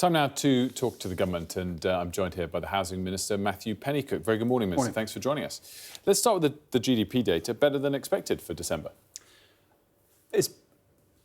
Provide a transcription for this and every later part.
Time now to talk to the government, and I'm joined here by the Housing Minister, Matthew Pennycook. Very good morning, Minister. Morning. Thanks for joining us. Let's start with the GDP data, better than expected for December. It's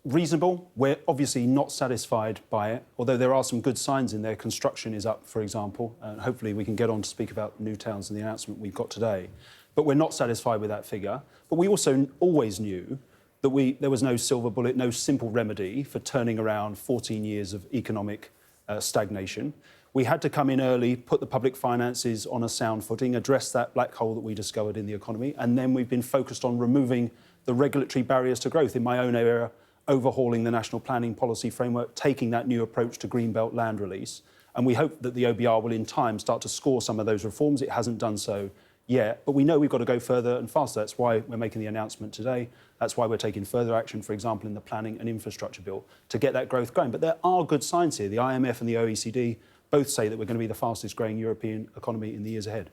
reasonable. We're obviously not satisfied by it, although there are some good signs in there. Construction is up, for example, and hopefully we can get on to speak about new towns and the announcement we've got today. But we're not satisfied with that figure. But we also always knew that there was no silver bullet, no simple remedy for turning around 14 years of economic stagnation. We had to come in early, put the public finances on a sound footing, address that black hole that we discovered in the economy, and then we've been focused on removing the regulatory barriers to growth. In my own area, overhauling the national planning policy framework, taking that new approach to greenbelt land release. And we hope that the OBR will in time start to score some of those reforms. It hasn't done so yet, but we know we've got to go further and faster. That's why we're making the announcement today. That's why we're taking further action, for example, in the planning and infrastructure bill to get that growth going. But there are good signs here. The IMF and the OECD both say that we're going to be the fastest growing European economy in the years ahead.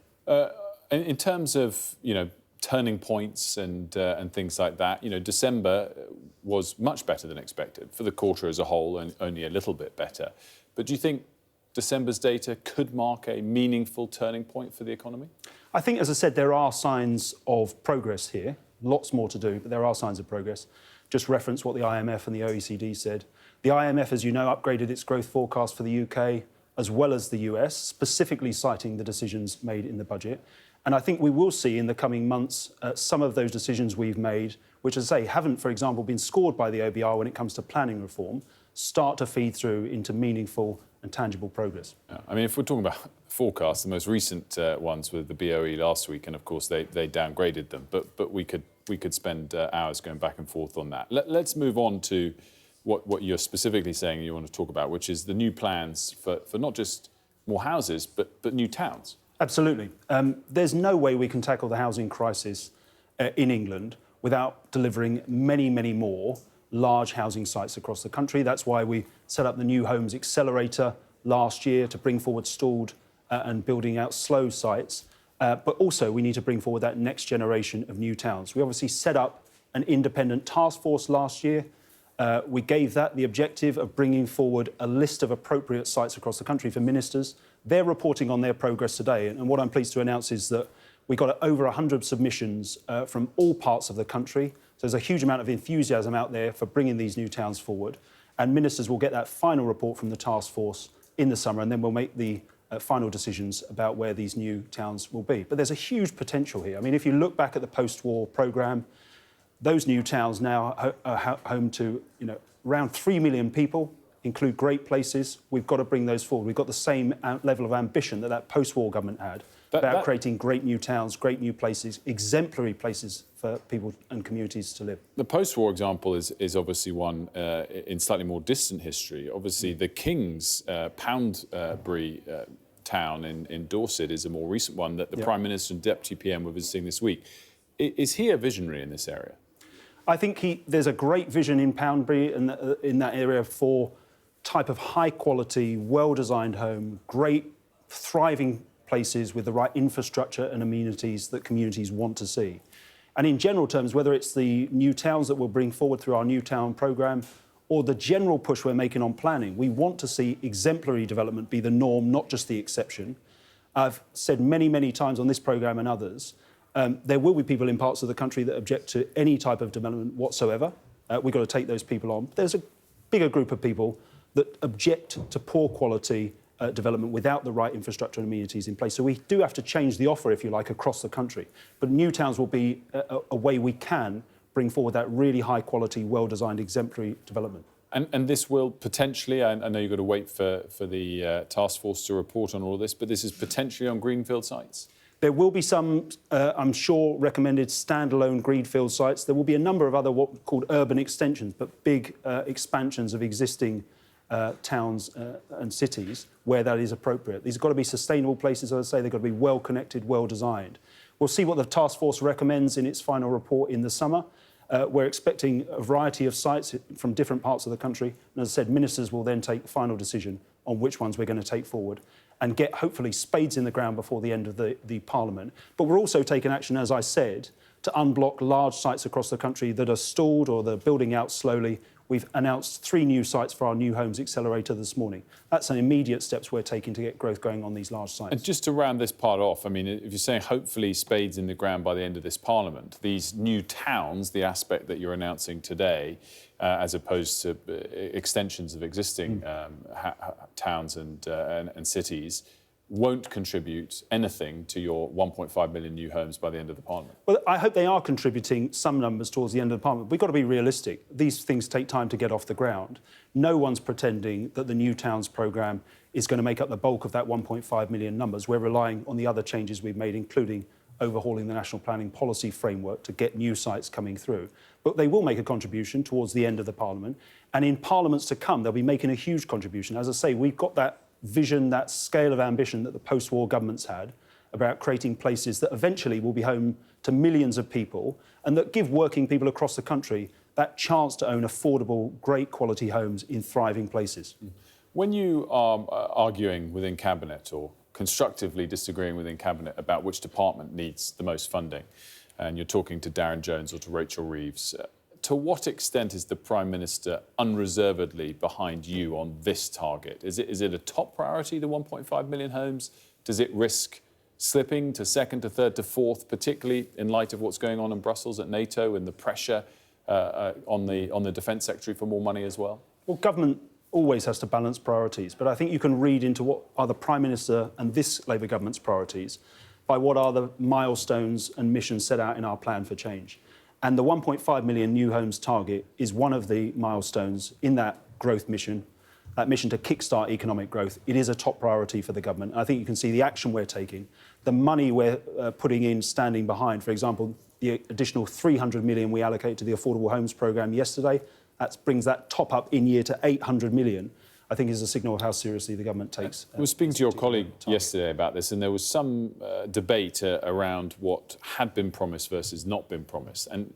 In terms of, turning points and things like that, December was much better than expected for the quarter as a whole, and only a little bit better. But do you think December's data could mark a meaningful turning point for the economy? I think, as I said, there are signs of progress here. Lots more to do, but there are signs of progress. Just reference what the IMF and the OECD said. The IMF, as you know, upgraded its growth forecast for the UK as well as the US, specifically citing the decisions made in the budget. And I think we will see in the coming months some of those decisions we've made, which, as I say, haven't, for example, been scored by the OBR when it comes to planning reform, start to feed through into meaningful and tangible progress. Yeah. I mean, if we're talking about forecasts, the most recent ones were the BOE last week, and of course they downgraded them. But we could spend hours going back and forth on that. Let's move on to what you're specifically saying you want to talk about, which is the new plans for not just more houses, but new towns. Absolutely. There's no way we can tackle the housing crisis in England without delivering many, many more large housing sites across the country. That's why we set up the New Homes Accelerator last year to bring forward stalled and building out slow sites. But also we need to bring forward that next generation of new towns. We obviously set up an independent task force last year. We gave that the objective of bringing forward a list of appropriate sites across the country for ministers. They're reporting on their progress today. And what I'm pleased to announce is that we got over 100 submissions from all parts of the country. So there's a huge amount of enthusiasm out there for bringing these new towns forward. And ministers will get that final report from the task force in the summer, and then we'll make the final decisions about where these new towns will be. But there's a huge potential here. I mean, if you look back at the post-war programme, those new towns now are home to around 3 million people, include great places. We've got to bring those forward. We've got the same level of ambition that post-war government had about creating great new towns, great new places, exemplary places for people and communities to live. The post-war example is obviously one in slightly more distant history. Obviously, the King's Poundbury town in Dorset is a more recent one that the Prime Minister and Deputy PM were visiting this week. Is he a visionary in this area? I think there's a great vision in Poundbury and in that area for type of high-quality, well-designed home, great, thriving places with the right infrastructure and amenities that communities want to see. And in general terms, whether it's the new towns that we'll bring forward through our new town programme or the general push we're making on planning, we want to see exemplary development be the norm, not just the exception. I've said many, many times on this programme and others, there will be people in parts of the country that object to any type of development whatsoever. We've got to take those people on. There's a bigger group of people that object to poor quality development without the right infrastructure and amenities in place. So we do have to change the offer, if you like, across the country. But new towns will be a way we can bring forward that really high-quality, well-designed, exemplary development. And this will potentially, I know you've got to wait for the task force to report on all of this, but this is potentially on greenfield sites? There will be some, I'm sure, recommended standalone greenfield sites. There will be a number of other what are called urban extensions, but big expansions of existing towns and cities where that is appropriate. These have got to be sustainable places, as I say. They've got to be well-connected, well-designed. We'll see what the task force recommends in its final report in the summer. We're expecting a variety of sites from different parts of the country. And as I said, ministers will then take the final decision on which ones we're going to take forward and get, hopefully, spades in the ground before the end of the Parliament. But we're also taking action, as I said, to unblock large sites across the country that are stalled or they're building out slowly. We've announced 3 new sites for our New Homes Accelerator this morning. That's an immediate steps we're taking to get growth going on these large sites. And just to round this part off, I mean, if you're saying hopefully spades in the ground by the end of this Parliament, these new towns, the aspect that you're announcing today, as opposed to extensions of existing towns and cities, won't contribute anything to your 1.5 million new homes by the end of the Parliament? Well, I hope they are contributing some numbers towards the end of the Parliament. We've got to be realistic. These things take time to get off the ground. No one's pretending that the New Towns programme is going to make up the bulk of that 1.5 million numbers. We're relying on the other changes we've made, including overhauling the National Planning Policy Framework to get new sites coming through. But they will make a contribution towards the end of the Parliament. And in Parliaments to come, they'll be making a huge contribution. As I say, we've got that vision, that scale of ambition that the post-war governments had about creating places that eventually will be home to millions of people and that give working people across the country that chance to own affordable, great quality homes in thriving places. When you are arguing within Cabinet or constructively disagreeing within Cabinet about which department needs the most funding, and you're talking to Darren Jones or to Rachel Reeves, to what extent is the Prime Minister unreservedly behind you on this target? Is it a top priority, the 1.5 million homes? Does it risk slipping to second, to third, to fourth, particularly in light of what's going on in Brussels at NATO and the pressure on the Defence Secretary for more money as well? Well, government always has to balance priorities, but I think you can read into what are the Prime Minister and this Labour government's priorities by what are the milestones and missions set out in our plan for change. And the 1.5 million new homes target is one of the milestones in that growth mission, that mission to kickstart economic growth. It is a top priority for the government. I think you can see the action we're taking, the money we're putting in, standing behind. For example, the additional 300 million we allocate to the Affordable Homes programme yesterday, that brings that top up in year to 800 million. I think is a signal of how seriously the government takes. I was speaking to your colleague yesterday about this, and there was some debate around what had been promised versus not been promised. And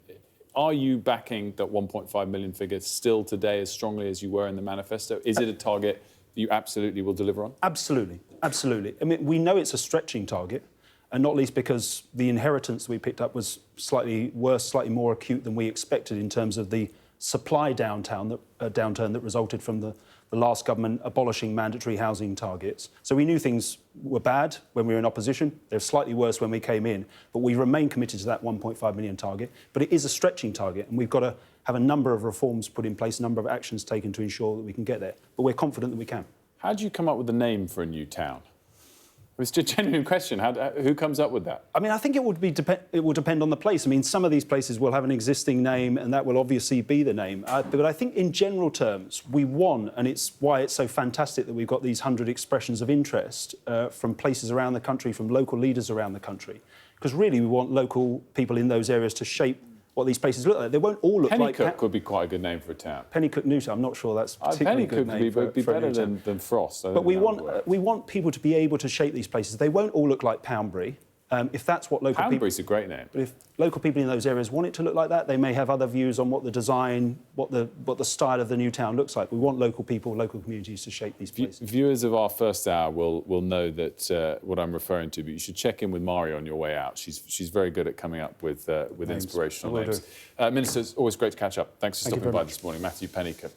are you backing that 1.5 million figure still today as strongly as you were in the manifesto? Is it a target you absolutely will deliver on? Absolutely, absolutely. I mean, we know it's a stretching target, and not least because the inheritance we picked up was slightly worse, slightly more acute than we expected in terms of the supply downturn that resulted from the last government abolishing mandatory housing targets. So we knew things were bad when we were in opposition. They were slightly worse when we came in. But we remain committed to that 1.5 million target. But it is a stretching target, and we've got to have a number of reforms put in place, a number of actions taken to ensure that we can get there. But we're confident that we can. How do you come up with a name for a new town? It's a genuine question. Who comes up with that? I mean, I think it will depend on the place. I mean, some of these places will have an existing name, and that will obviously be the name. But I think in general terms, we want, and it's why it's so fantastic that we've got these 100 expressions of interest from places around the country, from local leaders around the country. Because really, we want local people in those areas to shape what these places look like. They won't all look like... Pennycook could be quite a good name for a town. Pennycook Newton, I'm not sure that's particularly good name would be better than Frost. But we want people to be able to shape these places. They won't all look like Poundbury. If that's what local Poundbury's a great name. But if local people in those areas want it to look like that, they may have other views on what the design, what the style of the new town looks like. We want local people, local communities to shape these places. Viewers of our first hour will know that what I'm referring to, but you should check in with Mario on your way out. She's very good at coming up with inspirational names. Minister, it's always great to catch up. Thanks for stopping by this morning. Matthew Pennycook.